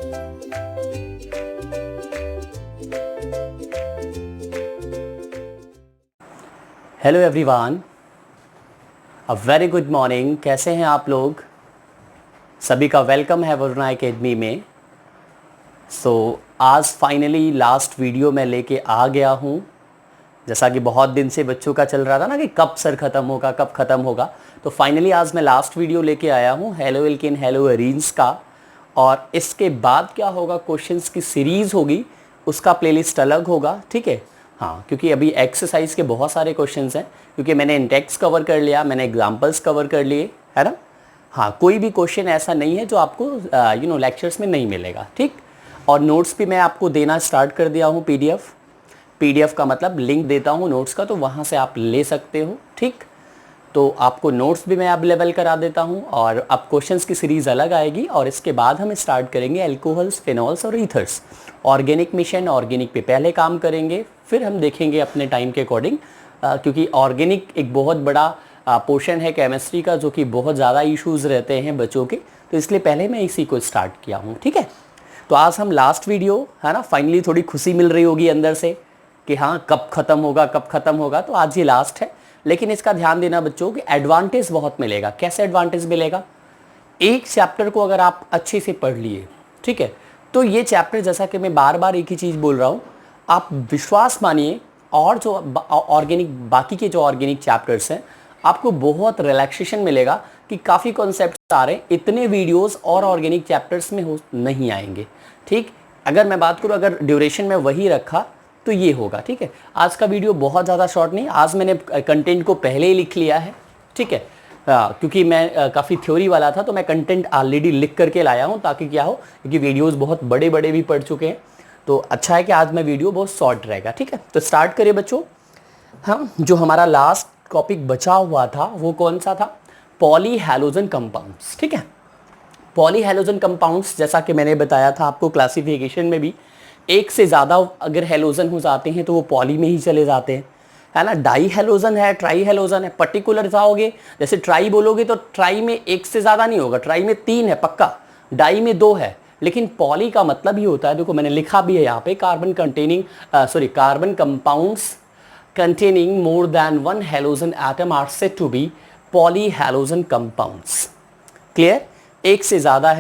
Hello everyone, a very good morning. कैसे हैं आप लोग? सभी का वेलकम है वरुणा एकेडमी में। आज फाइनली लास्ट वीडियो मैं लेके आ गया हूँ। जैसा कि बहुत दिन से बच्चों का चल रहा था ना कि कब सर ख़त्म होगा, कब ख़त्म होगा, तो फाइनली आज मैं लास्ट वीडियो लेके आया हूँ हेलो एल्केन हेलो एरीन्स का। और इसके बाद क्या होगा, क्वेश्चंस की सीरीज़ होगी, उसका प्लेलिस्ट अलग होगा, ठीक है। हाँ, क्योंकि अभी एक्सरसाइज के बहुत सारे क्वेश्चंस हैं, क्योंकि मैंने इंडेक्स कवर कर लिया, मैंने एग्जांपल्स कवर कर लिए, है ना। हाँ, कोई भी क्वेश्चन ऐसा नहीं है जो आपको लेक्चर्स में नहीं मिलेगा, ठीक। और नोट्स भी मैं आपको देना स्टार्ट कर दिया हूँ। पीडीएफ का मतलब लिंक देता हूँ नोट्स का, तो वहाँ से आप ले सकते हो, ठीक। तो आपको नोट्स भी मैं अवेलेबल करा देता हूँ। और अब क्वेश्चंस की सीरीज़ अलग आएगी, और इसके बाद हम स्टार्ट करेंगे अल्कोहल्स, फिनॉल्स और ईथर्स। ऑर्गेनिक मिशन, ऑर्गेनिक पे पहले काम करेंगे, फिर हम देखेंगे अपने टाइम के अकॉर्डिंग, क्योंकि ऑर्गेनिक एक बहुत बड़ा पोर्शन है केमिस्ट्री का, जो कि बहुत ज़्यादा इश्यूज़ रहते हैं बच्चों के, तो इसलिए पहले मैं इसी को स्टार्ट किया हूँ, ठीक है। तो आज हम लास्ट वीडियो, है ना, फाइनली थोड़ी खुशी मिल रही होगी अंदर से कि हाँ कब ख़त्म होगा, कब ख़त्म होगा, तो आज ये लास्ट है। लेकिन इसका ध्यान देना बच्चों कि एडवांटेज बहुत मिलेगा। कैसे एडवांटेज मिलेगा? एक चैप्टर को अगर आप अच्छे से पढ़ लिए, ठीक है, तो ये चैप्टर, जैसा कि मैं बार बार एक ही चीज़ बोल रहा हूँ, आप विश्वास मानिए, और जो बाकी के जो ऑर्गेनिक चैप्टर्स हैं, आपको बहुत रिलैक्सेशन मिलेगा कि काफ़ी कॉन्सेप्ट्स आ रहे हैं, इतने वीडियोस और ऑर्गेनिक चैप्टर्स में नहीं आएंगे, ठीक। अगर मैं बात करूँ, अगर ड्यूरेशन में वही रखा तो ये होगा, ठीक है। आज का वीडियो बहुत ज़्यादा शॉर्ट नहीं, आज मैंने कंटेंट को पहले ही लिख लिया है, ठीक है। क्योंकि मैं काफ़ी थ्योरी वाला था, तो मैं कंटेंट ऑलरेडी लिख करके लाया हूँ, ताकि क्या हो, क्योंकि वीडियोस बहुत बड़े बड़े भी पढ़ चुके हैं, तो अच्छा है कि आज मैं वीडियो बहुत शॉर्ट रहेगा, ठीक है। तो स्टार्ट करिए बच्चों। हम जो हमारा लास्ट टॉपिक बचा हुआ था वो कौन सा था? पॉली हैलोजन कंपाउंड्स, ठीक है। पॉली हैलोजन कंपाउंड्स, जैसा कि मैंने बताया था आपको क्लासिफिकेशन में भी, एक से ज़्यादा अगर हैलोजन हो जाते हैं तो वो पॉली में ही चले जाते हैं, है ना। डाई हैलोजन है, ट्राई हैलोजन है, पर्टिकुलर जाओगे, जैसे ट्राई बोलोगे तो ट्राई में एक से ज़्यादा नहीं होगा, ट्राई में 3 है पक्का, डाई में 2 है। लेकिन पॉली का मतलब ही होता है, देखो मैंने लिखा भी है यहाँ पे, carbon compounds containing more than one halogen atom are said to be polyhalogen compounds. Clear? एक से ज़्यादा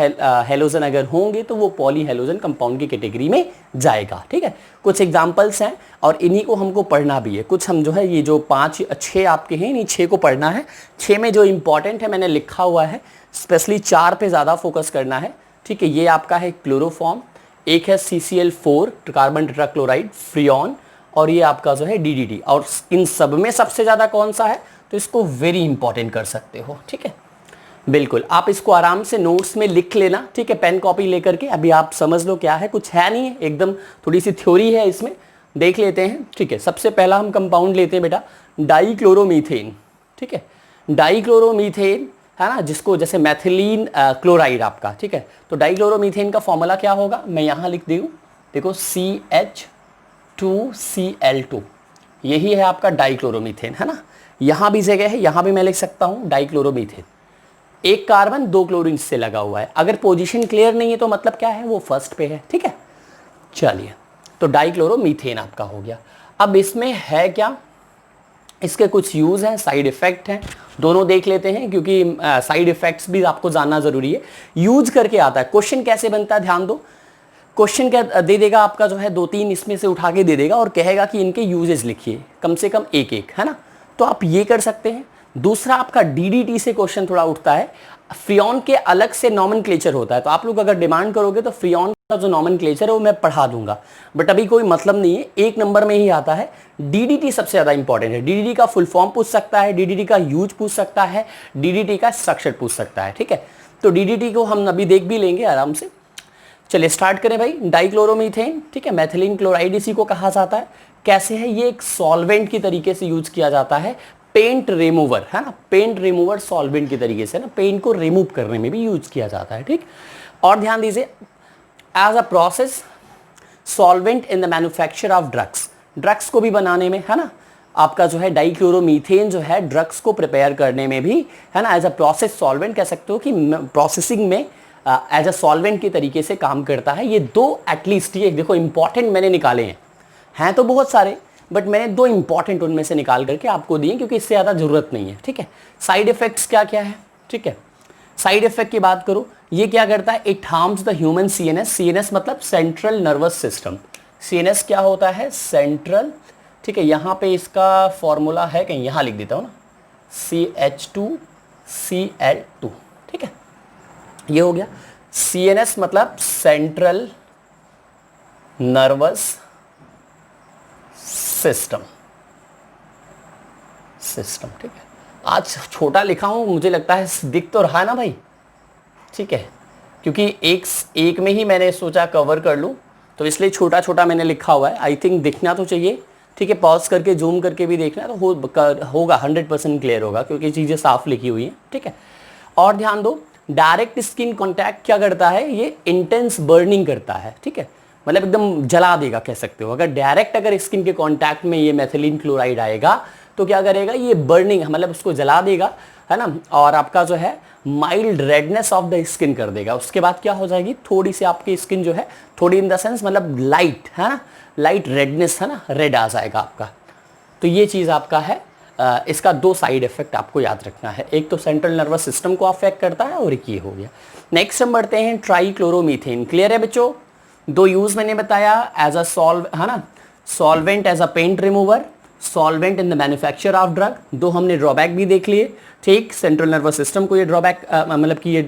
हेलोजन अगर होंगे तो वो पॉली हेलोजन कंपाउंड की कैटेगरी में जाएगा, ठीक है। कुछ एग्जांपल्स हैं और इन्हीं को हमको पढ़ना भी है। कुछ हम जो है, ये जो 5-6 आपके हैं, इन्हीं 6 को पढ़ना है। 6 में जो इंपॉर्टेंट है मैंने लिखा हुआ है, स्पेशली 4 पे ज़्यादा फोकस करना है, ठीक है। ये आपका है क्लोरोफॉर्म, एक है CCl4 कार्बन टेट्राक्लोराइड, फ्रियॉन, और ये आपका जो है DDT। और इन सब में सबसे ज़्यादा कौन सा है, तो इसको वेरी इंपॉर्टेंट कर सकते हो, ठीक है। बिल्कुल, आप इसको आराम से नोट्स में लिख लेना, ठीक है, पेन कॉपी लेकर के। अभी आप समझ लो क्या है, कुछ है नहीं है, एकदम थोड़ी सी थ्योरी है इसमें, देख लेते हैं, ठीक है। सबसे पहला हम कंपाउंड लेते हैं बेटा, डाईक्लोरोमीथेन, ठीक है। डाईक्लोरोमीथेन, है ना, जिसको जैसे मैथिलीन क्लोराइड आपका, ठीक है। तो डाईक्लोरोमीथेन का फॉर्मूला क्या होगा, मैं यहाँ लिख दूँ, देखो CH2Cl2, यही है आपका डाईक्लोरोमीथेन, है ना। यहाँ भी जगह है, यहाँ भी मैं लिख सकता हूँ डाईक्लोरोमीथेन। एक कार्बन 2 क्लोरीन से लगा हुआ है। अगर पोजीशन क्लियर नहीं है तो मतलब क्या है, वो फर्स्ट पे है, ठीक है। चलिए, तो डाईक्लोरोमीथेन आपका हो गया। अब इसमें है क्या, इसके कुछ यूज़ हैं, साइड इफ़ेक्ट हैं, दोनों देख लेते हैं, क्योंकि साइड इफ़ेक्ट्स भी आपको जानना ज़रूरी है। यूज करके आता है, क्वेश्चन कैसे बनता है ध्यान दो। क्वेश्चन क्या दे देगा आपका, जो है 2-3 इसमें से उठा के दे देगा और कहेगा कि इनके यूजेस लिखिए, कम से कम एक, है ना। तो आप ये कर सकते हैं। दूसरा आपका DDT से क्वेश्चन थोड़ा उठता है। फ्रियॉन के अलग से नॉमेनक्लेचर होता है, तो आप लोग अगर डिमांड करोगे तो फ्रियॉन का जो नॉमेनक्लेचर है वो मैं पढ़ा दूंगा, बट अभी कोई मतलब नहीं है, 1 नंबर में ही आता है। DDT सबसे ज़्यादा इंपॉर्टेंट है। DDT का फुल फॉर्म पूछ सकता है, DDT का यूज पूछ सकता है, DDT का स्ट्रक्चर पूछ सकता है, ठीक है। तो DDT को हम अभी देख भी लेंगे आराम से। चलिए स्टार्ट करें भाई। डाईक्लोरोमीथेन, ठीक है, मैथिलीन क्लोराइड इसी को कहा जाता है। कैसे है ये, एक सॉल्वेंट की तरीके से यूज किया जाता है, पेंट रिमूवर, है ना, पेंट रिमूवर सॉल्वेंट की तरीके से ना, पेंट को रिमूव करने में भी यूज किया जाता है, ठीक। और ध्यान दीजिए, as a process solvent in the manufacture of drugs को भी बनाने में, है ना, आपका जो है डाईक्लोरोमीथेन जो है ड्रग्स को प्रिपेयर करने में भी, है ना, एज अ प्रोसेस सॉल्वेंट कह सकते हो कि प्रोसेसिंग में एज अ सॉल्वेंट के तरीके से काम करता है। ये दो एटलीस्ट, ये देखो इंपॉर्टेंट मैंने निकाले हैं तो बहुत सारे, बट मैंने दो इंपॉर्टेंट उनमें से निकाल करके आपको दिए क्योंकि इससे ज़्यादा ज़रूरत नहीं है। ठीक है, साइड इफेक्ट्स क्या क्या है। ठीक है, साइड इफेक्ट की बात करो, ये क्या करता है, it harms the human CNS. CNS मतलब सेंट्रल नर्वस सिस्टम। सीएनएस क्या होता है, सेंट्रल। ठीक है, यहाँ पे इसका फॉर्मूला है, कहीं यहाँ लिख देता हूँ ना, CH2Cl2। ठीक है, ये हो गया। सीएनएस मतलब सेंट्रल नर्वस सिस्टम। ठीक है, आज छोटा लिखा हूं, मुझे लगता है दिख तो रहा है ना भाई। ठीक है, क्योंकि एक में ही मैंने सोचा कवर कर लूं, तो इसलिए छोटा छोटा मैंने लिखा हुआ है। आई थिंक दिखना तो चाहिए। ठीक है, पॉज करके जूम करके भी देखना तो होगा 100% क्लियर होगा, क्योंकि चीज़ें साफ लिखी हुई हैं। ठीक है, और ध्यान दो, डायरेक्ट स्किन कांटेक्ट क्या करता है, ये इंटेंस बर्निंग करता है। ठीक है, मतलब एकदम जला देगा कह सकते हो। अगर स्किन के कांटेक्ट में ये मेथिलीन क्लोराइड आएगा तो क्या करेगा, ये बर्निंग मतलब उसको जला देगा, है ना, और आपका जो है mild redness of the skin कर देगा। उसके बाद क्या हो जाएगी, थोड़ी सी आपकी स्किन जो है, थोड़ी इन द सेंस मतलब लाइट, है ना, लाइट रेडनेस, है ना, रेड आ जाएगा आपका। तो ये चीज़ आपका है। इसका दो साइड इफेक्ट आपको याद रखना है, एक तो सेंट्रल नर्वस सिस्टम को अफेक्ट करता है और एक ये हो गया। नेक्स्ट हम बढ़ते हैं ट्राईक्लोरोमीथेन। क्लियर है बच्चों, दो यूज मैंने बताया, एज अ है ना, solvent as a paint remover, solvent in the manufacture of drug. दो हमने ड्रॉबैक भी देख लिए। ठीक, सेंट्रल नर्वस सिस्टम को ये ड्रॉबैक मतलब कि ये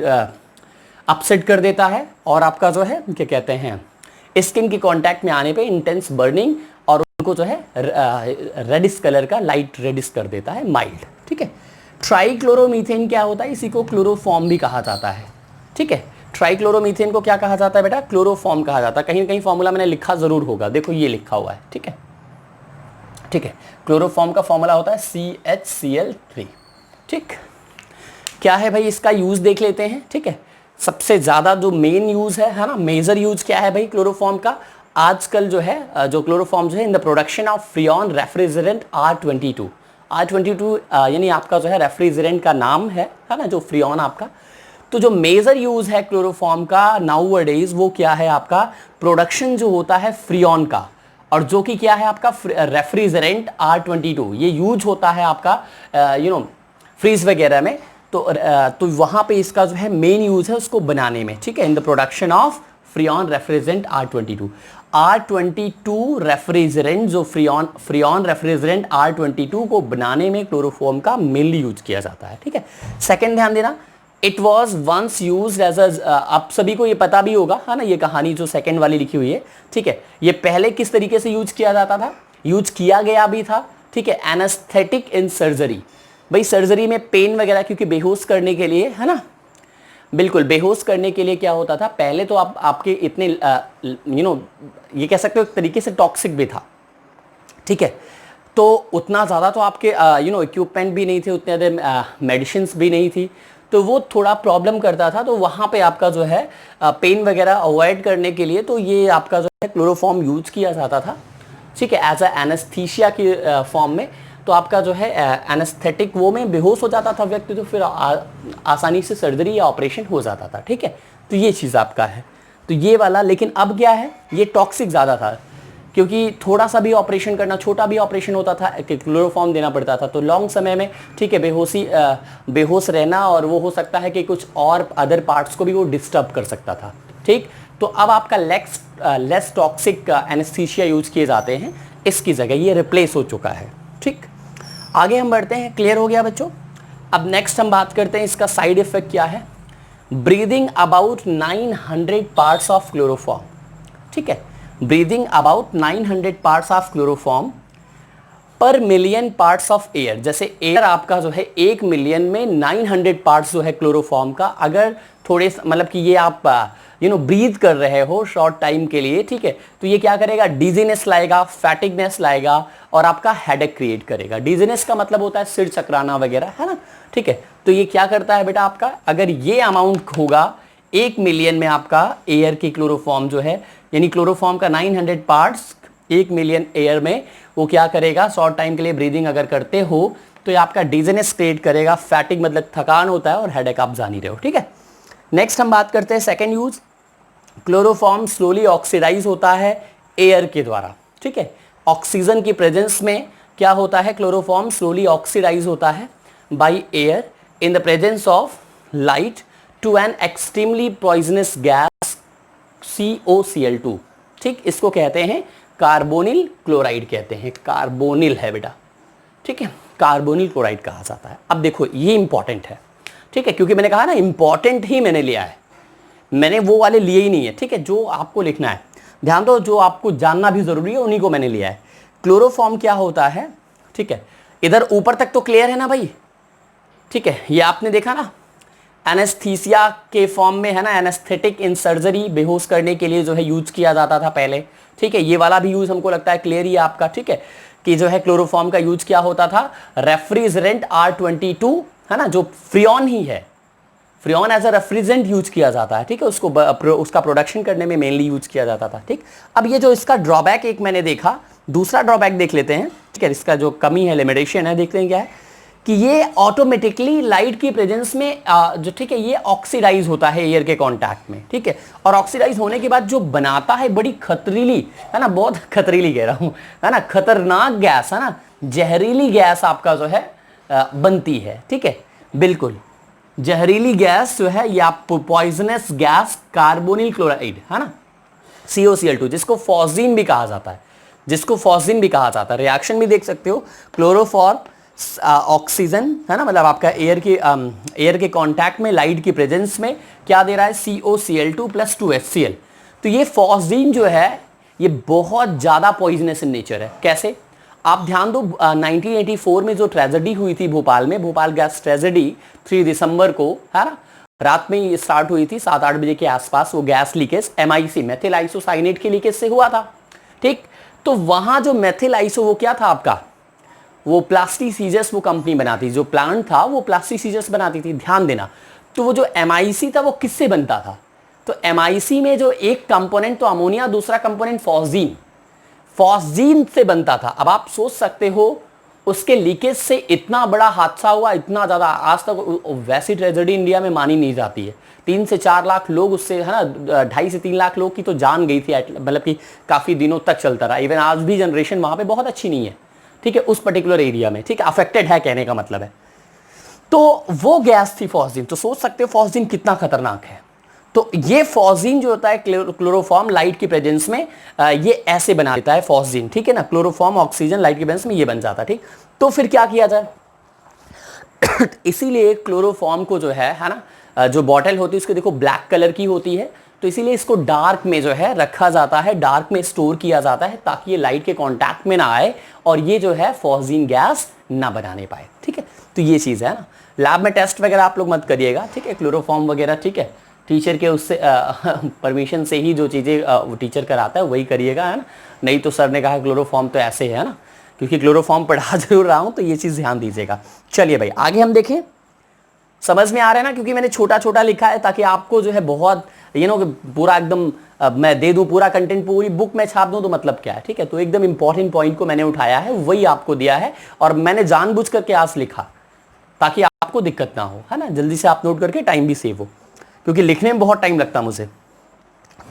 अपसेट कर देता है, और आपका जो है क्या कहते हैं, स्किन की कांटेक्ट में आने पे इंटेंस बर्निंग, और उनको जो है रेडिश कलर का, लाइट रेडिश कर देता है, माइल्ड। ठीक है, ट्राईक्लोरोमीथेन क्या होता है, इसी को क्लोरोफॉर्म भी कहा जाता है। ठीक है, ट्राईक्लोरोमीथेन को क्या कहा जाता है बेटा, क्लोरोफॉर्म कहा जाता है। कहीं ना कहीं फॉर्मूला मैंने लिखा जरूर होगा, देखो ये लिखा हुआ है। ठीक है, ठीक है, क्लोरोफॉर्म का फॉर्मूला होता है CHCl3। ठीक, क्या है भाई इसका यूज देख लेते हैं। ठीक है, सबसे ज्यादा जो मेन यूज है ना, मेजर यूज क्या है भाई क्लोरोफॉर्म का आजकल जो है, जो क्लोरोफॉर्म जो है in the production of freon refrigerant R22। R22 यानी आपका जो है रेफ्रिजरेंट का नाम है ना, जो फ्रियॉन आपका। तो जो मेजर यूज है क्लोरोफॉर्म का नाउअडेज, वो क्या है आपका, प्रोडक्शन जो होता है फ्रियॉन का, और जो कि क्या है आपका रेफ्रिजरेंट R22, ये यूज होता है आपका फ्रीज वगैरह में। तो वहां पे इसका जो है मेन यूज है उसको बनाने में। ठीक है, in the production of freon refrigerant R22 refrigerant, जो फ्रियॉन रेफ्रिजरेंट R22 को बनाने में क्लोरोफॉर्म का मेनली यूज किया जाता है। ठीक है, सेकंड ध्यान देना, it was once use as आप सभी को ये पता भी होगा, है ना, ये कहानी जो सेकंड वाली लिखी हुई है। ठीक है, ये पहले किस तरीके से यूज किया जाता था, यूज किया गया भी था। ठीक है, एनेस्थेटिक इन सर्जरी। भाई सर्जरी में पेन वगैरह, क्योंकि बेहोश करने के लिए, है ना, बिल्कुल बेहोश करने के लिए क्या होता था, पहले तो आपके इतने ये कह सकते हो एक तरीके से टॉक्सिक भी था। ठीक है, तो उतना ज़्यादा तो आपके इक्विपमेंट भी नहीं थे, उतने ज़्यादा मेडिसिन भी नहीं थी, तो वो थोड़ा प्रॉब्लम करता था। तो वहाँ पे आपका जो है पेन वगैरह अवॉइड करने के लिए तो ये आपका जो है क्लोरोफॉर्म यूज किया जाता था। ठीक है, एज अ एनेस्थीसिया की फॉर्म में। तो आपका जो है एनेस्थेटिक वो में बेहोश हो जाता था व्यक्ति, तो फिर आसानी से सर्जरी या ऑपरेशन हो जाता था। ठीक है, तो ये चीज़ आपका है, तो ये वाला। लेकिन अब क्या है, ये टॉक्सिक ज़्यादा था, क्योंकि थोड़ा सा भी ऑपरेशन करना, छोटा भी ऑपरेशन होता था, क्लोरोफॉर्म देना पड़ता था, तो लॉन्ग समय में ठीक है बेहोश रहना, और वो हो सकता है कि कुछ और अदर पार्ट्स को भी वो डिस्टर्ब कर सकता था। ठीक, तो अब आपका लेस टॉक्सिक एनेस्थीसिया यूज किए जाते हैं, इसकी जगह ये रिप्लेस हो चुका है। ठीक, आगे हम बढ़ते हैं। क्लियर हो गया बच्चों। अब नेक्स्ट हम बात करते हैं इसका साइड इफेक्ट क्या है। Breathing about 900 parts of chloroform. ठीक है, breathing about 900 parts of chloroform पर मिलियन पार्ट्स ऑफ एयर। जैसे एयर आपका जो है 1 मिलियन में 900 पार्ट्स जो है क्लोरोफॉर्म का, अगर थोड़े मतलब कि ये आप ब्रीथ कर रहे हो शॉर्ट टाइम के लिए, ठीक है, तो ये क्या करेगा, डिजीनेस लाएगा, फैटिगनेस लाएगा, और आपका हेडेक क्रिएट करेगा। डिजीनेस का मतलब होता है सिर चकराना वगैरह, है ना। ठीक है, तो ये क्या करता है बेटा आपका, अगर ये अमाउंट होगा 1 मिलियन में आपका एयर की क्लोरोफॉर्म जो है, यानी क्लोरोफॉर्म का 900 पार्ट्स 1 मिलियन एयर में, वो क्या करेगा, शॉर्ट टाइम के लिए ब्रीदिंग अगर करते हो तो ये आपका डिजीनेस क्रिएट करेगा, फैटिग मतलब थकान होता है, और हेडेक आप जान ही रहे हो। ठीक है, नेक्स्ट हम बात करते हैं second use, chloroform slowly oxidise होता है एयर के द्वारा, ठीक है। ऑक्सीजन की प्रेजेंस में क्या होता है, क्लोरोफॉर्म स्लोली ऑक्सीडाइज होता है by air in the presence of light to an extremely poisonous gas COCl2, ठीक, इसको कहते हैं कार्बोनिल क्लोराइड कहते हैं, कार्बोनिल है बेटा, ठीक है, कार्बोनिल क्लोराइड कहा जाता है। अब देखो ये इंपॉर्टेंट है, ठीक है, क्योंकि मैंने कहा ना इंपॉर्टेंट ही मैंने लिया है, मैंने वो वाले लिए ही नहीं है, ठीक है, जो आपको लिखना है ध्यान दो, जो आपको जानना भी जरूरी है उन्हीं को मैंने लिया है। क्लोरोफॉर्म क्या होता है, ठीक है, इधर ऊपर तक तो क्लियर है ना भाई, ठीक है, ये आपने देखा ना एनेस्थीसिया के फॉर्म में है ना, एनेस्थेटिक इन सर्जरी, बेहोश करने के लिए जो है यूज किया जाता था पहले, ठीक है, ये वाला भी यूज हमको लगता है क्लियर ही है आपका, ठीक है, कि जो है क्लोरोफॉर्म का यूज क्या होता था, रेफ्रिजरेंट R22 है ना, जो फ्रियॉन ही है, freon as a refrigerant use किया जाता है, ठीक है, उसको उसका प्रोडक्शन करने में मेनली यूज किया जाता था, ठीक। अब ये जो इसका ड्रॉबैक एक मैंने देखा, दूसरा ड्रॉबैक देख लेते हैं, ठीक है, इसका जो कमी है, लिमिटेशन है, देखते हैं क्या है कि ये ऑटोमेटिकली लाइट की प्रेजेंस में जो, ठीक है, ये ऑक्सीडाइज होता है एयर के कांटेक्ट में, ठीक है, और ऑक्सीडाइज होने के बाद जो बनाता है बड़ी खतरीली है ना, बहुत खतरीली कह रहा हूं है ना, खतरनाक गैस है ना, जहरीली गैस आपका जो है बनती है, ठीक है, बिल्कुल जहरीली गैस जो है, या पॉइजनस गैस कार्बोनिल क्लोराइड है ना, COCl2, जिसको फॉस्जीन भी कहा जाता है, जिसको फॉस्जीन भी कहा जाता है। रिएक्शन भी देख सकते हो, क्लोरोफॉर्म ऑक्सीजन है ना, मतलब आपका एयर के कांटेक्ट में लाइट की प्रेजेंस में क्या दे रहा है, COCl2 + 2HCl। तो ये फॉस्जीन जो है ये बहुत ज्यादा पॉइजनस इन नेचर है। कैसे, आप ध्यान दो, 1984 में जो ट्रेजेडी हुई थी भोपाल में, भोपाल गैस ट्रेजेडी 3 दिसंबर को है ना, रात में ये स्टार्ट हुई थी 7-8 बजे के आसपास, वो gas leakage MIC methyl isocyanate के लीकेज से हुआ था, ठीक। तो वहां जो मेथिल आइसो, वो क्या था आपका, वो प्लास्टिसीजस वो कंपनी बनाती, जो प्लांट था वो प्लास्टिसीजस बनाती थी, ध्यान देना। तो वो जो MIC था वो किससे बनता था, तो MIC में जो एक कंपोनेंट तो अमोनिया, दूसरा कंपोनेंट फॉस्जीन, फॉस्जीन से बनता था। अब आप सोच सकते हो उसके लीकेज से इतना बड़ा हादसा हुआ, इतना ज्यादा, आज तक वैसी ट्रेजेडी इंडिया में मानी नहीं जाती है। 3 से 4 लाख लोग उससे है ना, 2.5 से 3 लाख लोग की तो जान गई थी, मतलब कि काफी दिनों तक चलता रहा। इवन आज भी जनरेशन वहां पे बहुत अच्छी नहीं है, ठीक है, उस पर्टिकुलर एरिया में, ठीक है, अफेक्टेड है कहने का मतलब है। तो वो गैस थी फॉस्जीन, तो सोच सकते हो फॉस्जीन कितना खतरनाक है। तो ये फॉस्जीन जो होता है क्लोरोफॉर्म लाइट की प्रेजेंस में ये ऐसे बना देता है फॉस्जीन, ठीक है ना, क्लोरोफॉर्म ऑक्सीजन लाइट की प्रेजेंस में ये बन जाता है, ठीक। तो फिर क्या किया जाए इसीलिए क्लोरोफॉर्म को जो है ना, जो बॉटल होती है उसको देखो ब्लैक कलर की होती है, तो इसीलिए इसको डार्क में जो है रखा जाता है, डार्क में स्टोर किया जाता है, ताकि ये लाइट के कांटेक्ट में ना आए और ये जो है फॉस्जीन गैस ना बनाने पाए, ठीक है। तो ये चीज़ है ना, लैब में टेस्ट वगैरह आप लोग मत करिएगा, ठीक है, क्लोरोफॉर्म वगैरह, ठीक है, टीचर के उससे परमिशन से ही जो चीज़ें वो टीचर कराता है वही करिएगा, है ना। नहीं तो सर ने कहा क्लोरोफॉर्म तो ऐसे है ना, क्योंकि क्लोरोफॉर्म पढ़ा जरूर रहा हूँ, तो ये चीज़ ध्यान दीजिएगा। चलिए भाई आगे हम देखें, समझ में आ रहा है ना, क्योंकि मैंने छोटा छोटा लिखा है ताकि आपको जो है बहुत पूरा एकदम मैं दे दूं पूरा कंटेंट, पूरी बुक में छाप दूं तो मतलब क्या है, ठीक है। तो एकदम इंपॉर्टेंट पॉइंट को मैंने उठाया है, वही आपको दिया है, और मैंने जानबूझ करके आज लिखा ताकि आपको दिक्कत ना हो, है ना, जल्दी से आप नोट करके टाइम भी सेव हो, क्योंकि लिखने में बहुत टाइम लगता मुझे।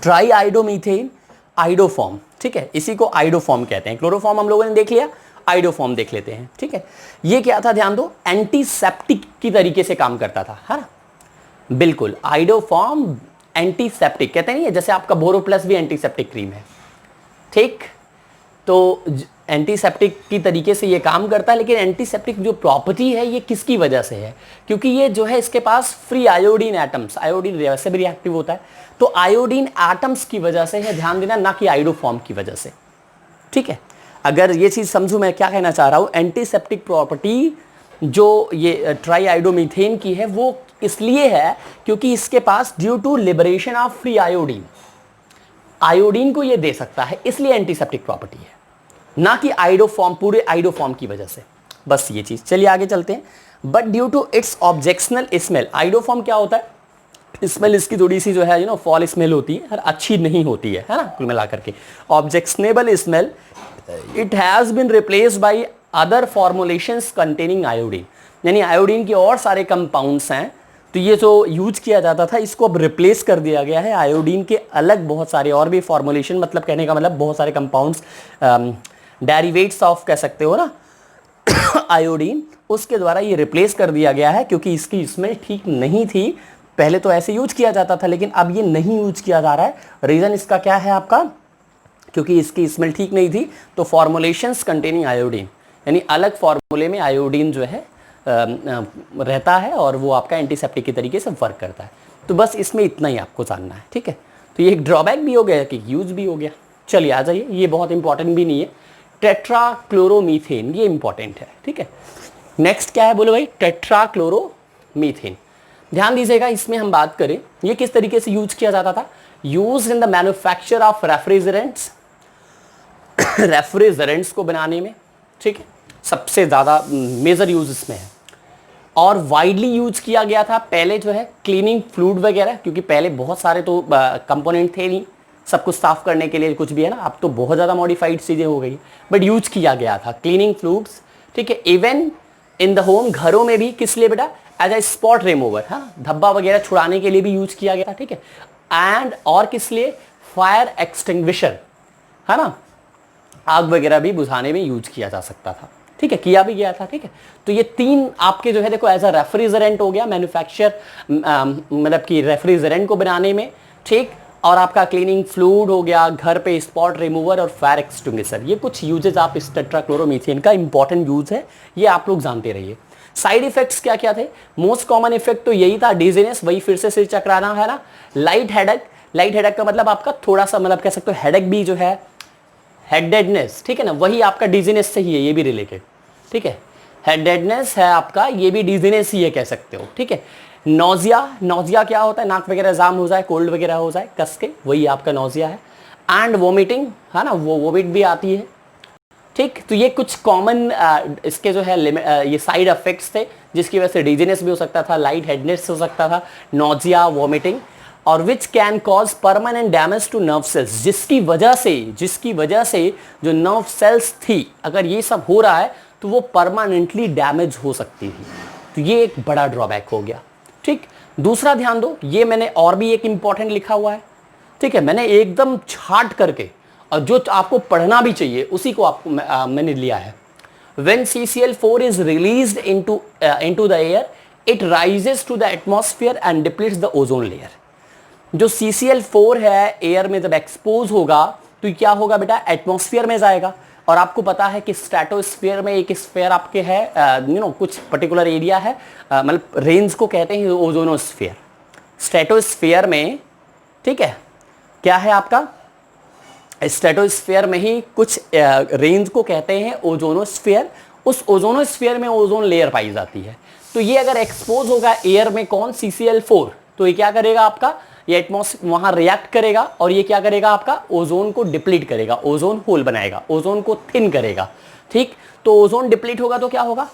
ट्राई आइडोमीथेन आइडोफॉर्म, ठीक है, इसी को आइडोफॉर्म कहते हैं। क्लोरोफॉर्म हम लोगों ने देख लिया, आइडोफॉर्म देख लेते हैं, ठीक है। ये क्या था, ध्यान दो, एंटीसेप्टिक की तरीके से काम करता था, है ना, बिल्कुल। आइडोफॉर्म एंटीसेप्टिक कहते हैं, जैसे आपका बोरोप्लस भी एंटीसेप्टिक क्रीम है, ठीक। तो एंटीसेप्टिक की तरीके से ये काम करता है, लेकिन एंटीसेप्टिक जो प्रॉपर्टी है ये किसकी वजह से है, क्योंकि ये जो है इसके पास फ्री आयोडीन एटम्स, आयोडीन वैसे भी रिएक्टिव होता है, तो आयोडीन एटम्स की वजह से है, ध्यान देना, ना कि आइडोफॉर्म की वजह से, ठीक है। अगर ये चीज समझूं मैं क्या कहना चाह रहा हूं, एंटीसेप्टिक प्रॉपर्टी जो ये ट्राई आइडोमीथेन की है वो इसलिए है क्योंकि इसके पास due to liberation of free iodine, iodine को ये दे सकता है, इसलिए एंटीसेप्टिक प्रॉपर्टी है, ना कि आइडोफॉर्म, पूरे आइडोफॉर्म की वजह से, बस ये चीज। चलिए आगे चलते हैं। But due to its objectionable smell, iodoform क्या होता है, स्मेल इसकी थोड़ी सी जो है फॉल स्मेल होती है, अच्छी नहीं होती है ना, कुल मिला करके objectionable smell, it has been replaced by other formulations containing iodine, यानी आयोडीन के और सारे कंपाउंड्स हैं तो ये जो यूज किया जाता था इसको अब रिप्लेस कर दिया गया है आयोडीन के अलग बहुत सारे और भी फॉर्मुलेशन, मतलब कहने का मतलब बहुत सारे कंपाउंड्स, डेरिवेट्स ऑफ कह सकते हो ना आयोडीन, उसके द्वारा ये रिप्लेस कर दिया गया है क्योंकि इसकी स्मेल ठीक नहीं थी। पहले तो ऐसे यूज किया जाता था लेकिन अब ये नहीं यूज किया जा रहा है। रीज़न इसका क्या है आपका, क्योंकि इसकी स्मेल ठीक नहीं थी। तो फॉर्मुलेशंस कंटेनिंग आयोडीन, यानी अलग फॉर्मूले में आयोडीन जो है रहता है और वो आपका एंटीसेप्टिक के तरीके से वर्क करता है। तो बस इसमें इतना ही आपको जानना है, ठीक है। तो ये एक ड्रॉबैक भी हो गया कि यूज भी हो गया। चलिए आ जाइए, ये बहुत इंपॉर्टेंट भी नहीं है, टेट्राक्लोरोमीथेन, ये इंपॉर्टेंट है, ठीक है। नेक्स्ट क्या है बोलो भाई, टेट्राक्लोरोमीथेन। ध्यान दीजिएगा, इसमें हम बात करें ये किस तरीके से यूज किया जाता था। Use in the manufacture of refrigerants, refrigerants को बनाने में, ठीक है, सबसे ज़्यादा मेजर यूज इसमें है। और वाइडली यूज किया गया था पहले जो है क्लीनिंग फ्लूइड वगैरह, क्योंकि पहले बहुत सारे तो कंपोनेंट थे नहीं सब कुछ साफ करने के लिए कुछ भी है ना, अब तो बहुत ज़्यादा मॉडिफाइड चीज़ें हो गई, बट यूज किया गया था क्लीनिंग फ्लूइड्स, ठीक है। इवन इन द होम, घरों में भी, किस लिए बेटा, एज ए स्पॉट रिमूवर, हाँ, धब्बा वगैरह छुड़ाने के लिए भी यूज किया गया था, ठीक है। एंड और किस लिए, फायर एक्सटिंग्विशर, है ना, आग वगैरह भी बुझाने में यूज किया जा सकता था, ठीक है, किया भी गया था, ठीक है। तो ये तीन आपके जो है देखो एज अ रेफ्रिजरेंट हो गया, मैन्युफैक्चर मतलब कि रेफ्रिजरेंट को बनाने में, ठीक। और आपका क्लीनिंग फ्लूइड हो गया, घर पे स्पॉट रिमूवर और फायर एक्सटिंग्विशर, ये कुछ यूजेस आप इस टेट्राक्लोरोमीथेन का इंपॉर्टेंट यूज है, ये आप लोग जानते रहिए। साइड इफेक्ट्स क्या क्या थे, मोस्ट कॉमन इफेक्ट तो यही था, डिजीनेस, वही फिर से सिर चकराना है ना, लाइट हेडेक, लाइट हेडेक का मतलब आपका थोड़ा सा मतलब कह सकते हो हेडेक भी जो है, हेडेडनेस, ठीक है ना, वही आपका डिजीनेस से ही है, ये भी रिलेटेड, ठीक है। हेडेडनेस है आपका, ये भी डिजीनेस ही है कह सकते हो, ठीक है। नोजिया, नोजिया क्या होता है, नाक वगैरह जाम हो जाए, कोल्ड वगैरह हो जाए कस के, वही आपका नोजिया है। एंड वोमिटिंग, है ना, वो वोमिट भी आती है, ठीक। तो ये कुछ कॉमन इसके जो है ये साइड इफेक्ट्स थे जिसकी वजह से डिजीनेस भी हो सकता था, लाइट हेडनेस हो सकता था, नोजिया, वोमिटिंग, और which can cause permanent damage to nerve cells, जिसकी वजह से जो नर्व सेल्स थी, अगर ये सब हो रहा है तो वो परमानेंटली डैमेज हो सकती थी। तो ये एक बड़ा ड्रॉबैक हो गया, ठीक। दूसरा ध्यान दो, ये मैंने और भी एक इंपॉर्टेंट लिखा हुआ है, ठीक है, मैंने एकदम छाट करके, और जो आपको पढ़ना भी चाहिए उसी को आपको मैंने लिया है। When CCl4 is released into the air, it rises to the atmosphere and depletes the ozone layer. जो CCl4 है एयर में जब एक्सपोज होगा तो क्या होगा बेटा, एटमॉस्फेयर में जाएगा। और आपको पता है कि स्ट्रेटोस्फीयर में एक स्फीयर आपके है, कुछ पर्टिकुलर एरिया है, मतलब रेंज को कहते हैं ओजोनोस्फीयर। स्ट्रेटोस्फीयर में, ठीक है, क्या है आपका, स्ट्रेटोस्फीयर में ही कुछ रेंज को कहते हैं ओजोनोस्फीयर। उस ओजोनोस्फीयर में ओजोन लेयर पाई जाती है। तो ये अगर एक्सपोज होगा एयर में कौन, CCl4, तो ये क्या करेगा आपका, ये एटमॉस्फेयर वहां रिएक्ट करेगा और ये क्या करेगा आपका, ओजोन को डिप्लीट करेगा, ओजोन होल बनाएगा, ओजोन को थिन करेगा, ठीक। तो ओजोन डिप्लीट होगा तो क्या होगा,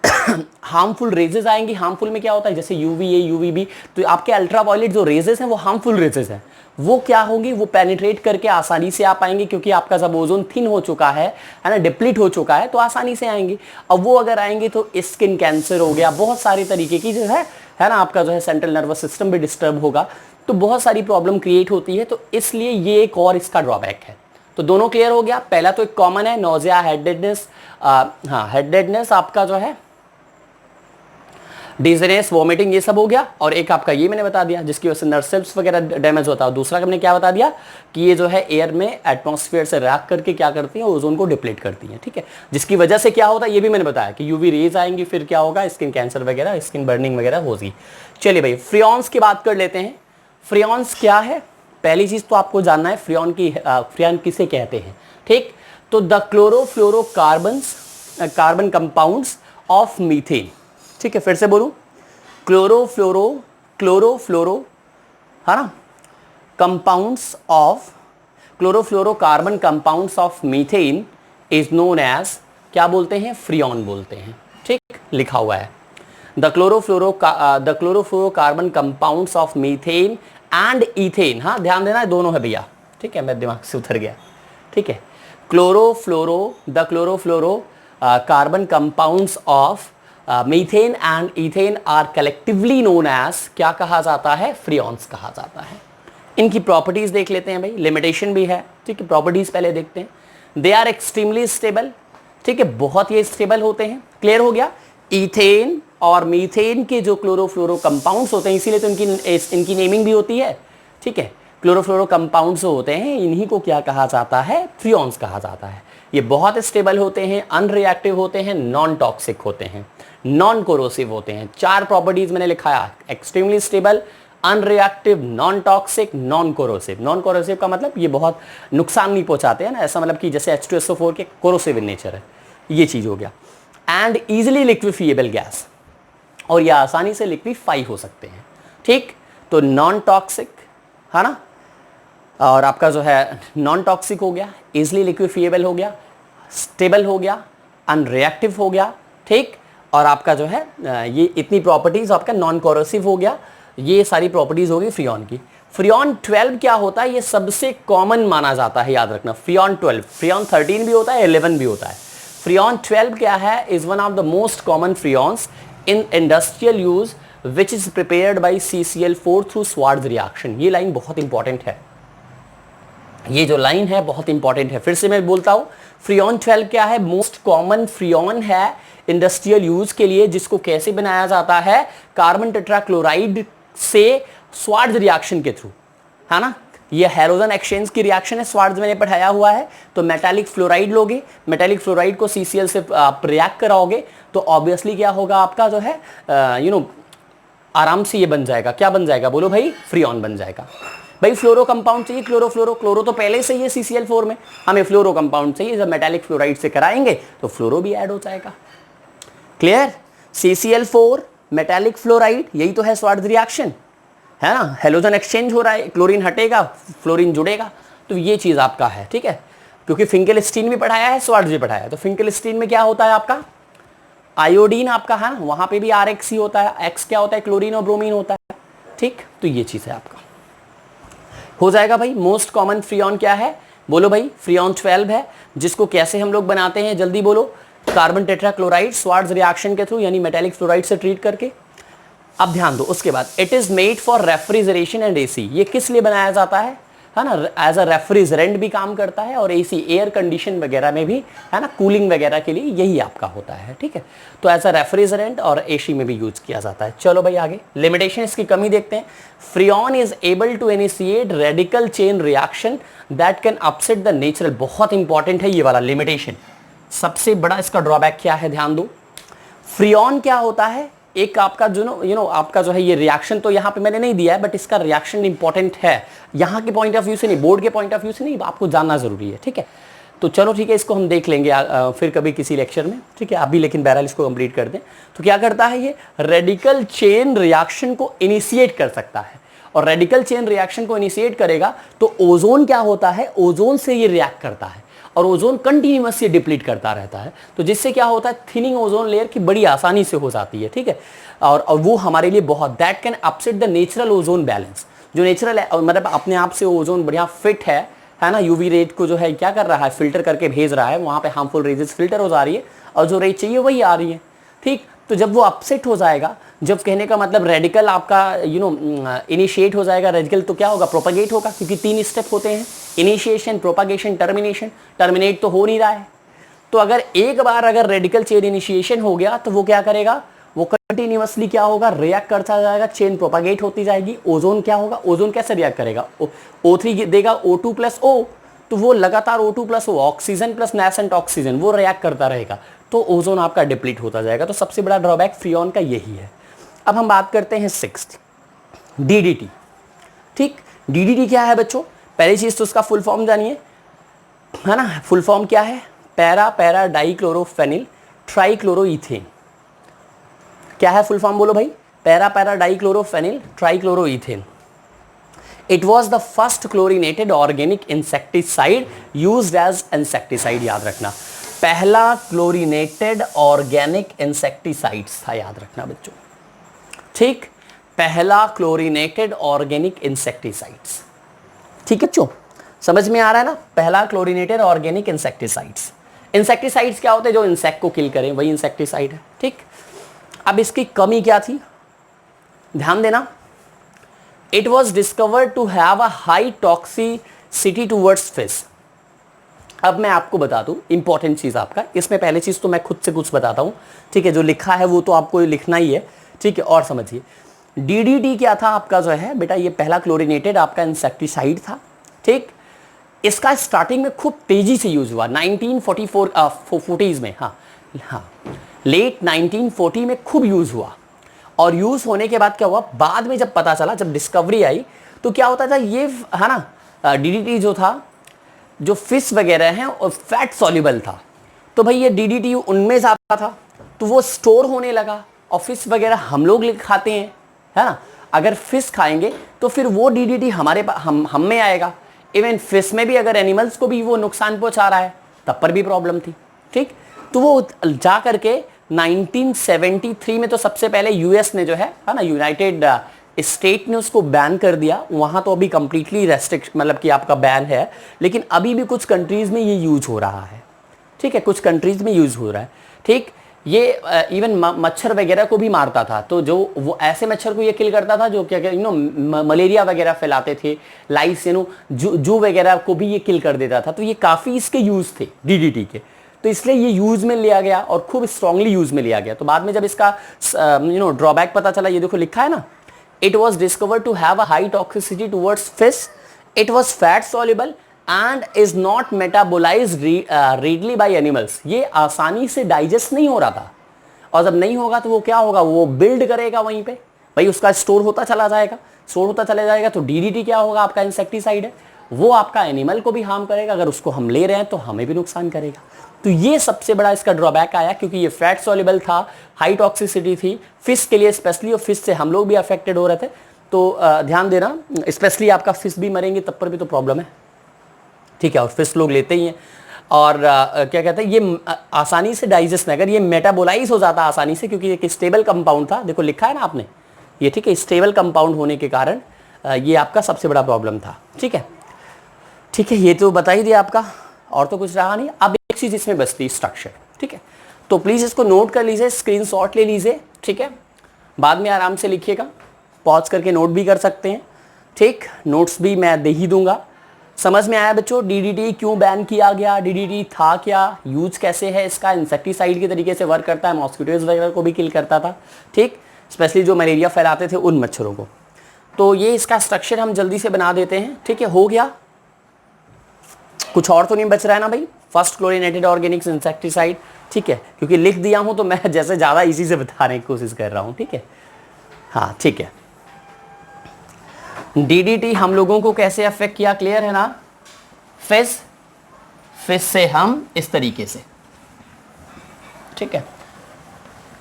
हार्मफुल रेजेस आएंगी। हार्मफुल में क्या होता है, जैसे UVA, UVB, तो आपके अल्ट्रावायलेट जो रेजेस हैं वो हार्मफुल रेजेस हैं, वो क्या होंगी, वो पेनिट्रेट करके आसानी से आ पाएंगे, क्योंकि आपका जब ओजोन थिन हो चुका है ना, डिप्लीट हो चुका है, तो आसानी से आएंगे। अब वो अगर आएंगे तो स्किन कैंसर हो गया, बहुत सारी तरीके की जो है ना, आपका जो है सेंट्रल नर्वस सिस्टम भी डिस्टर्ब होगा, तो बहुत सारी प्रॉब्लम क्रिएट होती है। तो इसलिए ये एक और इसका ड्रॉबैक है। तो दोनों क्लियर हो गया। पहला तो एक कॉमन है, नोजिया, हेडेडनेस, हाँ हेडेडनेस आपका जो है, डिजीनेस, वॉमिटिंग, ये सब हो गया। और एक आपका ये मैंने बता दिया जिसकी वजह से नर्व सेल्स वगैरह डैमेज होता है। दूसरा हमने क्या बता दिया कि ये जो है एयर में एटमॉस्फेयर से रिएक्ट करके क्या करती है, ओजोन को डिप्लीट करती है, ठीक है, जिसकी वजह से क्या होता है ये भी मैंने बताया कि यूवी रेज आएंगी, फिर क्या होगा, स्किन कैंसर वगैरह, स्किन बर्निंग वगैरह होगी। चलिए भाई फ्रियॉन्स की बात कर लेते हैं। फ्रियॉन्स क्या है, पहली चीज तो आपको जानना है फ्रियॉन की, फ्रियॉन किसे कहते हैं, ठीक। तो the chlorofluorocarbons, carbon compounds of methane, ठीक है, फिर से बोलूं, क्लोरोफ्लोरो, है ना, compounds of, chlorofluorocarbon compounds of methane is known as, क्या बोलते हैं, फ्रियॉन बोलते हैं, ठीक, लिखा हुआ है। The chlorofluorocarbon compounds of methane and ethane, हाँ ध्यान देना दोनों है भैया, ठीक है, मेरे दिमाग से उतर गया, ठीक है। The chlorofluoro carbon compounds of methane and ethane are collectively known as, क्या कहा जाता है, फ्रियॉन्स कहा जाता है। इनकी प्रॉपर्टीज देख लेते हैं भाई, लिमिटेशन भी है, ठीक है, प्रॉपर्टीज पहले देखते हैं। दे आर एक्सट्रीमली स्टेबल, ठीक है, बहुत ही स्टेबल होते हैं। क्लियर हो गया। इथेन और मीथेन के जो क्लोरोफ्लोरो कंपाउंड्स होते हैं, इसीलिए तो इनकी नेमिंग भी होती है, ठीक है। क्लोरोफ्लोरो कंपाउंड्स होते हैं, इन्हीं को क्या कहा जाता है, फ्रियॉन्स कहा जाता है। ये बहुत स्टेबल होते हैं, अनरिएक्टिव होते हैं, नॉन टॉक्सिक होते हैं, नॉन कोरोसिव होते हैं। 4 प्रॉपर्टीज मैंने लिखाया, extremely stable, unreactive, non toxic, non corrosive. Non corrosive का मतलब ये बहुत नुकसान नहीं पहुंचाते हैं ना, ऐसा मतलब कि जैसे H2SO4 के कोरोसिव इन नेचर है, ये चीज हो गया। एंड इजिली लिक्विफिएबल गैस, और ये आसानी से लिक्विफाई हो सकते हैं, ठीक। तो नॉन टॉक्सिक है ना, और आपका जो है नॉन टॉक्सिक हो गया, इजिली लिक्विफिएबल हो गया, स्टेबल हो गया, अनरिएक्टिव हो गया, ठीक। और आपका जो है ये इतनी प्रॉपर्टीज आपका नॉन कोरोसिव हो गया। ये सारी प्रॉपर्टीज होगी फ्रियॉन की। फ्रियॉन 12 क्या होता है, ये सबसे कॉमन माना जाता है, याद रखना। फ्रियॉन 12, फ्रियॉन 13 भी होता है, 11 भी होता है। फ्रियॉन 12 क्या है, is one of the most common freons in industrial use which is prepared by CCl4 through Swarts reaction. ये लाइन बहुत इंपॉर्टेंट है, ये जो लाइन है बहुत इंपॉर्टेंट है। फिर से मैं बोलता हूं, फ्रियॉन 12 क्या है, मोस्ट कॉमन फ्रियॉन है इंडस्ट्रियल यूज के लिए, जिसको कैसे बनाया जाता है, कार्बन टेट्राक्लोराइड से स्वार्ट्ज रिएक्शन के थ्रू, है ना। ये हैलोजन एक्सचेंज की रिएक्शन है, स्वार्ट्ज मैंने पढ़ाया हुआ है। तो मेटालिक फ्लोराइड लोगे, मेटालिक फ्लोराइड को CCl से आप रिएक्ट कराओगे, तो ऑब्वियसली क्या होगा, आपका जो है आराम से ये बन जाएगा, क्या बन जाएगा, बोलो भाई, फ्रियॉन बन जाएगा। भाई फ्लोरो कंपाउंड चाहिए, क्लोरोफ्लोरो, क्लोरो तो पहले से ही है CCl4 में, हमें फ्लोरो कंपाउंड चाहिए। जब मेटालिक फ्लोराइड से कराएंगे तो फ्लोरो भी ऐड हो जाएगा। क्लियर। CCl4 मेटालिक फ्लोराइड, यही तो है स्वार्ट्ज रिएक्शन, है ना। हेलोजन एक्सचेंज हो रहा है, क्लोरीन हटेगा, फ्लोरीन जुड़ेगा, तो ये चीज आपका है, ठीक है। क्योंकि फिंकेलस्टीन भी पढ़ाया है, स्वार्ट्ज भी पढ़ाया है। तो फिंकेलस्टीन में क्या होता है आपका, आयोडीन आपका, है ना, वहां पे भी RX ही होता है। X क्या होता है, क्लोरीन और ब्रोमीन होता है, ठीक। तो ये चीज है आपका, हो जाएगा भाई। मोस्ट कॉमन फ्रियॉन क्या है, बोलो भाई, फ्रियॉन 12 है, जिसको कैसे हम लोग बनाते हैं, जल्दी बोलो। कार्बन टेट्राक्लोराइड स्वार्ट्ज रिएक्शन के थ्रू, यानी मेटालिक फ्लोराइड से ट्रीट करके। अब ध्यान दो, उसके बाद it is made for refrigeration and AC। ये किस लिए बनाया जाता है ना, एज अ रेफ्रिजरेंट भी काम करता है, और AC एयर कंडीशन वगैरह में भी, है ना, कूलिंग वगैरह के लिए यही आपका होता है, ठीक है। तो एज अ रेफ्रिजरेंट और AC में भी यूज किया जाता है। चलो भाई आगे, लिमिटेशन इसकी कमी देखते हैं। Freon is able to initiate radical chain reaction that can upset the natural. बहुत इंपॉर्टेंट है ये वाला लिमिटेशन, सबसे बड़ा इसका ड्रॉबैक क्या है, ध्यान दो। फ्रियॉन क्या होता है, एक आपका जो आपका जो है ये रिएक्शन, तो यहाँ पे मैंने नहीं दिया है, बट इसका रिएक्शन इंपॉर्टेंट है, यहाँ के पॉइंट ऑफ व्यू से नहीं, बोर्ड के पॉइंट ऑफ व्यू से नहीं, आपको जानना जरूरी है, ठीक है। तो चलो ठीक है, इसको हम देख लेंगे फिर कभी किसी लेक्चर में, ठीक है। अभी लेकिन बहरहाल इसको कंप्लीट कर दें। तो क्या करता है ये, रेडिकल चेन रिएक्शन को इनिशिएट कर सकता है, और रेडिकल चेन रिएक्शन को इनिशिएट करेगा तो ओजोन क्या होता है, ओजोन से ये रिएक्ट करता है, और ओजोन कंटिन्यूअसली डिप्लीट करता रहता है। तो जिससे क्या होता है, थिनिंग ओजोन लेयर की बड़ी आसानी से हो जाती है, ठीक है। और वो हमारे लिए बहुत, that can upset the natural ozone balance. जो नेचुरल मतलब अपने आप से ओजोन बढ़िया फिट है ना, यूवी रेट को जो है क्या कर रहा है, फिल्टर करके भेज रहा है, वहां पे हार्मफुल रेजेस फिल्टर हो जा रही है, और जो रेट चाहिए वही आ रही है, ठीक। तो जब वो अपसेट हो जाएगा, जब कहने का मतलब रेडिकल आपका इनिशिएट हो जाएगा रेडिकल, तो क्या होगा, प्रोपागेट होगा, क्योंकि 3 स्टेप होते हैं, इनिशिएशन, प्रोपागेशन, टर्मिनेशन। टर्मिनेट तो हो नहीं रहा है, तो अगर एक बार अगर रेडिकल चेन इनिशिएशन हो गया, तो वो क्या करेगा, वो कंटिन्यूअसली क्या होगा, रिएक्ट करता जाएगा, चेन प्रोपागेट होती जाएगी। ओजोन क्या होगा, ओजोन कैसे रिएक्ट करेगा, O3 देगा O2 + O, तो वो लगातार O2 + O, oxygen plus nascent oxygen, वो रिएक्ट करता रहेगा, तो ओजोन आपका डिप्लीट होता जाएगा। तो सबसे बड़ा ड्रॉबैक फ्रियॉन का यही है। अब हम बात करते हैं 6th, DDT, ठीक। DDT क्या है बच्चों, पहली चीज तो उसका फुल फॉर्म जानिए, है ना। फुल फॉर्म क्या है, पैरा डाइक्लोरोफेनिल ट्राइक्लोरोइथेन। क्या है फुल फॉर्म, बोलो भाई, para dichlorophenyl trichloroethane. It was the first chlorinated organic insecticide used as insecticide, याद रखना, पहला क्लोरीनेटेड ऑर्गेनिक इंसेक्टिसाइड्स था, याद रखना बच्चों, ठीक। पहला क्लोरीनेटेड ऑर्गेनिक इंसेक्टिसाइड्स, ठीक है बच्चों, समझ में आ रहा है ना। पहला क्लोरीनेटेड ऑर्गेनिक इंसेक्टिसाइड्स। इंसेक्टिसाइड्स क्या होते हैं, जो इंसेक्ट को किल करें, वही इंसेक्टिसाइड है, ठीक। अब इसकी कमी क्या थी, ध्यान देना, it was discovered to have a high toxicity towards fish. अब मैं आपको बता दूं इंपॉर्टेंट चीज आपका, इसमें पहले चीज तो मैं खुद से कुछ बताता हूं, ठीक है, जो लिखा है वो तो आपको लिखना ही है, ठीक है। और समझिए डीडीटी क्या था आपका जो है बेटा, ये पहला क्लोरीनेटेड आपका इंसेक्टिसाइड था, ठीक। इसका स्टार्टिंग में खूब तेजी से यूज हुआ 1940 में, हाँ लेट 1940 में खूब यूज हुआ। और यूज होने के बाद क्या हुआ, बाद में जब पता चला, जब डिस्कवरी आई, तो क्या होता था ये, है ना, डीडीटी जो था, जो फिश वगैरह हैं और फैट सॉल्युबल था, तो भाई ये डीडीटी उनमें ज़्यादा था, तो वो स्टोर होने लगा। और फिश वगैरह हम लोग खाते हैं, है ना, अगर फिश खाएंगे तो फिर वो डीडीटी हमारे हम में आएगा। इवन फिश में भी अगर एनिमल्स को भी वो नुकसान पहुंचा रहा है, तब पर भी प्रॉब्लम थी, ठीक। तो वो जा करके 1973 में तो सबसे पहले यूएस ने जो है ना, यूनाइटेड स्टेट ने उसको बैन कर दिया। वहां तो अभी कंप्लीटली रेस्ट्रिक्ट, मतलब कि आपका बैन है, लेकिन अभी भी कुछ कंट्रीज में ये यूज हो रहा है, ठीक है, कुछ कंट्रीज में यूज हो रहा है, ठीक। ये इवन मच्छर वगैरह को भी मारता था, तो जो वो ऐसे मच्छर को ये किल करता था जो क्या मलेरिया वगैरह फैलाते थे, लाइस जू वगैरह को भी ये किल कर देता था। तो ये काफ़ी इसके यूज थे डीडीटी के, तो इसलिए ये यूज में लिया गया और खूब स्ट्रांगली यूज में लिया गया। तो बाद में जब इसका ड्रॉबैक पता चला, ये देखो लिखा है ना, it was discovered to have a high toxicity towards fish, it was fat soluble and is not metabolised readily by animals. ये आसानी से डाइजेस्ट नहीं हो रहा था, और जब नहीं होगा तो वो क्या होगा, वो बिल्ड करेगा वहीं पे, भाई उसका स्टोर होता चला जाएगा, स्टोर होता चला जाएगा। तो डीडीटी क्या होगा, आपका इंसेक्टिसाइड है, वो आपका एनिमल को भी हार्म करेगा, अगर उसको हम ले रहे हैं तो हमें भी नुकसान करेगा। तो ये सबसे बड़ा इसका ड्रॉबैक आया, क्योंकि ये फैट सॉल्युबल था, हाई टॉक्सिसिटी थी फिश के लिए स्पेशली, और फिश से हम लोग भी अफेक्टेड हो रहे थे। तो ध्यान देना, स्पेशली आपका फिश भी मरेंगे तब पर भी तो प्रॉब्लम है, ठीक है। और फिश लोग लेते ही हैं, और क्या कहते हैं, ये आसानी से डाइजेस्ट नहीं, अगर ये मेटाबोलाइज हो जाता आसानी से, क्योंकि एक स्टेबल कंपाउंड था, देखो लिखा है ना आपने ये, ठीक है, स्टेबल कंपाउंड होने के कारण ये आपका सबसे बड़ा प्रॉब्लम था, ठीक है, ठीक है। ये तो बता ही दिया आपका, और तो कुछ रहा नहीं। अब एक चीज इसमें बचती है, स्ट्रक्चर, ठीक है। तो प्लीज इसको नोट कर लीजिए, स्क्रीनशॉट ले लीजिए, ठीक है, बाद में आराम से लिखिएगा, पॉज करके नोट भी कर सकते हैं, ठीक। नोट्स भी मैं दे ही दूंगा। समझ में आया बच्चों, डीडीटी क्यों बैन किया गया, डीडीटी था क्या, यूज कैसे है इसका, इंसेक्टिसाइड के तरीके से वर्क करता है, मॉस्किटोज वगैरह को भी किल करता था, ठीक, स्पेशली जो मलेरिया फैलाते थे उन मच्छरों को। तो ये इसका स्ट्रक्चर हम जल्दी से बना देते हैं, ठीक है। हो गया, कुछ और तो नहीं बच रहा है ना भाई, फर्स्ट क्लोरीनेटेड ऑर्गेनिक्स इंसेक्टिसाइड, ठीक है, क्योंकि लिख दिया हूं तो मैं जैसे ज़्यादा इसी से बताने की कोशिश कर रहा हूं, ठीक है, हाँ ठीक है। डीडीटी हम लोगों को कैसे अफेक्ट किया, क्लियर है ना, फिश से हम इस तरीके से, ठीक है,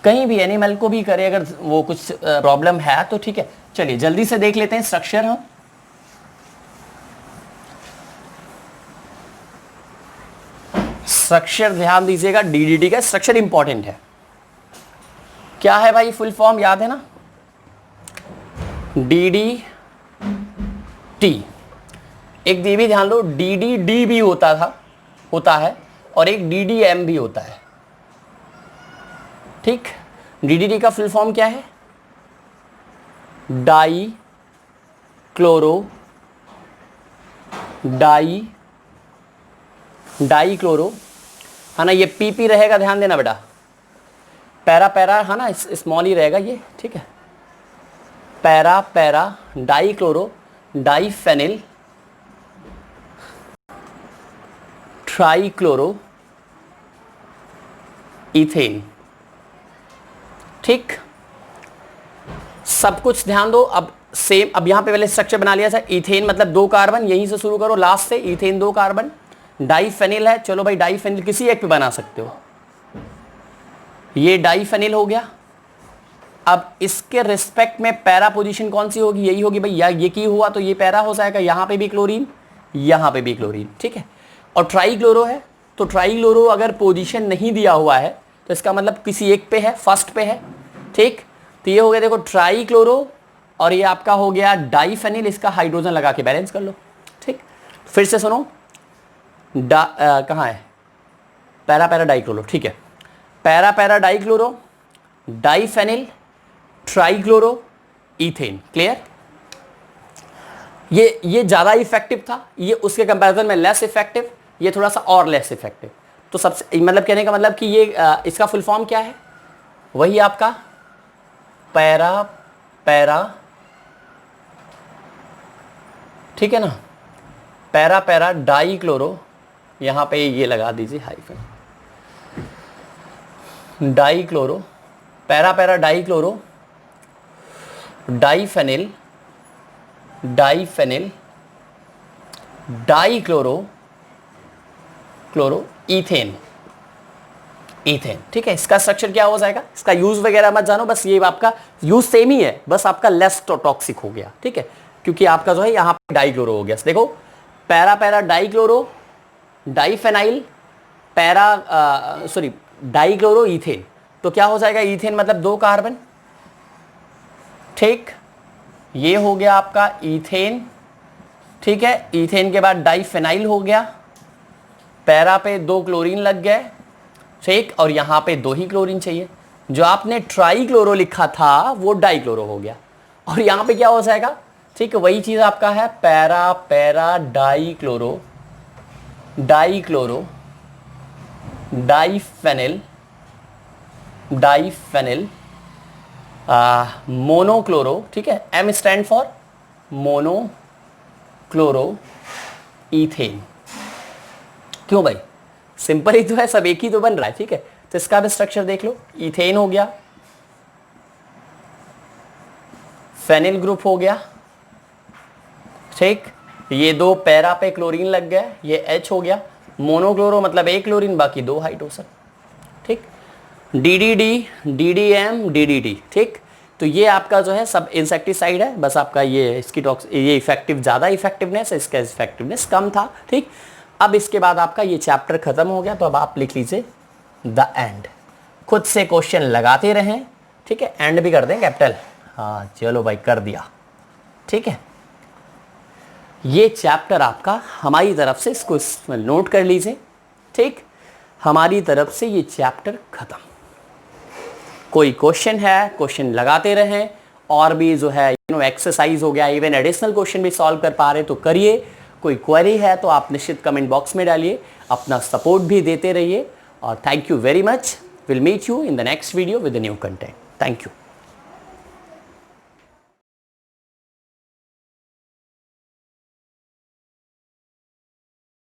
कहीं भी एनिमल को भी करे अगर वो कुछ प्रॉब्लम है तो, ठीक है। चलिए जल्दी से देख लेते हैं स्ट्रक्चर हम। स्ट्रक्चर ध्यान दीजिएगा, डीडीटी का स्ट्रक्चर इंपॉर्टेंट है। क्या है भाई फुल फॉर्म, याद है ना, डीडीटी। एक डी भी ध्यान लो, डीडीडी भी होता है और एक डीडीएम भी होता है, ठीक। डीडीटी का फुल फॉर्म क्या है, डाई क्लोरो, है ना, ये पीपी रहेगा, ध्यान देना बेटा, पैरा है ना, स्मॉल ही रहेगा ये, ठीक है, para die chloro, diphenyl, trichloro ethane, ठीक। सब कुछ ध्यान दो। अब सेम, अब यहां पे पहले स्ट्रक्चर बना लिया था, इथेन मतलब 2 कार्बन, यहीं से शुरू करो लास्ट से, इथेन 2 कार्बन, डाईफेनिल है, चलो भाई डाईफेनिल किसी एक पे बना सकते हो, ये डाईफेनिल हो गया। अब इसके रिस्पेक्ट में पैरा पोजीशन कौन सी होगी, यही होगी भाई, ये की हुआ तो ये पैरा हो जाएगा, यहां पे भी क्लोरीन, यहां पे भी क्लोरीन, ठीक है। और ट्राईक्लोरो है, तो ट्राईक्लोरो अगर पोजीशन नहीं दिया हुआ है तो इसका मतलब किसी एक पे है, फर्स्ट पे है, ठीक। तो ये हो गया देखो ट्राईक्लोरो, और ये आपका हो गया डाईफेनिल, इसका हाइड्रोजन लगा के बैलेंस कर लो, ठीक। फिर से सुनो, कहाँ है, पैरा डाईक्लोरो, ठीक है, para dichloro, diphenyl trichloro ethane. Clear? ये ज़्यादा इफेक्टिव था, ये उसके कंपैरिजन में लेस इफेक्टिव, ये थोड़ा सा और लेस इफेक्टिव। तो सबसे मतलब कहने का मतलब कि ये इसका फुल फॉर्म क्या है? वही आपका पैरा, ठीक है ना, पैरा डाइक्लोरो, यहां पे ये लगा दीजिए hyphen, dichloro, para dichloro, diphenyl dichloro ethane. ठीक है, इसका स्ट्रक्चर क्या हो जाएगा, इसका यूज वगैरह मत जानो, बस ये आपका यूज सेम ही है, बस आपका लेस टॉक्सिक हो गया। ठीक है, क्योंकि आपका जो है यहां पे डाइक्लोरो हो गया। देखो, पैरा डाइक्लोरो डाइफेनाइल डाइक्लोरो इथेन, तो क्या हो जाएगा, इथेन मतलब 2 कार्बन। ठीक, ये हो गया आपका इथेन। ठीक है, इथेन के बाद डाइफेनाइल हो गया, पैरा पे 2 क्लोरीन लग गए। ठीक, और यहां पे 2 ही क्लोरीन चाहिए। जो आपने ट्राइक्लोरो लिखा था वो डाइक्लोरो हो गया, और यहां पे क्या हो जाएगा, ठीक है, वही चीज आपका है, पैरा डाइक्लोरो डाइफेनिल मोनोक्लोरो। ठीक है, M stand for monochloro ethane. क्यों भाई, सिंपल ही तो है, सब एक ही तो बन रहा है। ठीक है, तो इसका भी स्ट्रक्चर देख लो, इथेन हो गया, फेनिल ग्रुप हो गया। ठीक, ये 2 पैरा पे क्लोरीन लग गया, ये H हो गया, मोनोक्लोरो मतलब 1 क्लोरीन, बाकी 2 हाइड्रोजन। ठीक, DDM DDT। ठीक, तो ये आपका जो है सब इंसेक्टिसाइड है, बस आपका ये इसकी ये इफेक्टिव, ज़्यादा इफेक्टिवनेस, इसका इफेक्टिवनेस कम था। ठीक, अब इसके बाद आपका ये चैप्टर खत्म हो गया, तो अब आप लिख लीजिए द एंड। खुद से क्वेश्चन लगाते रहें। ठीक है, एंड भी कर दें कैपिटल। हाँ चलो भाई, कर दिया। ठीक है, ये चैप्टर आपका हमारी तरफ से, इसको इसमें नोट कर लीजिए। ठीक, हमारी तरफ से ये चैप्टर खत्म। कोई क्वेश्चन है, क्वेश्चन लगाते रहें, और भी जो है एक्सरसाइज हो गया, इवन एडिशनल क्वेश्चन भी सॉल्व कर पा रहे तो करिए। कोई क्वेरी है तो आप निश्चित कमेंट बॉक्स में डालिए, अपना सपोर्ट भी देते रहिए, और thank you very much. Will meet you in the next video with new content. Thank you.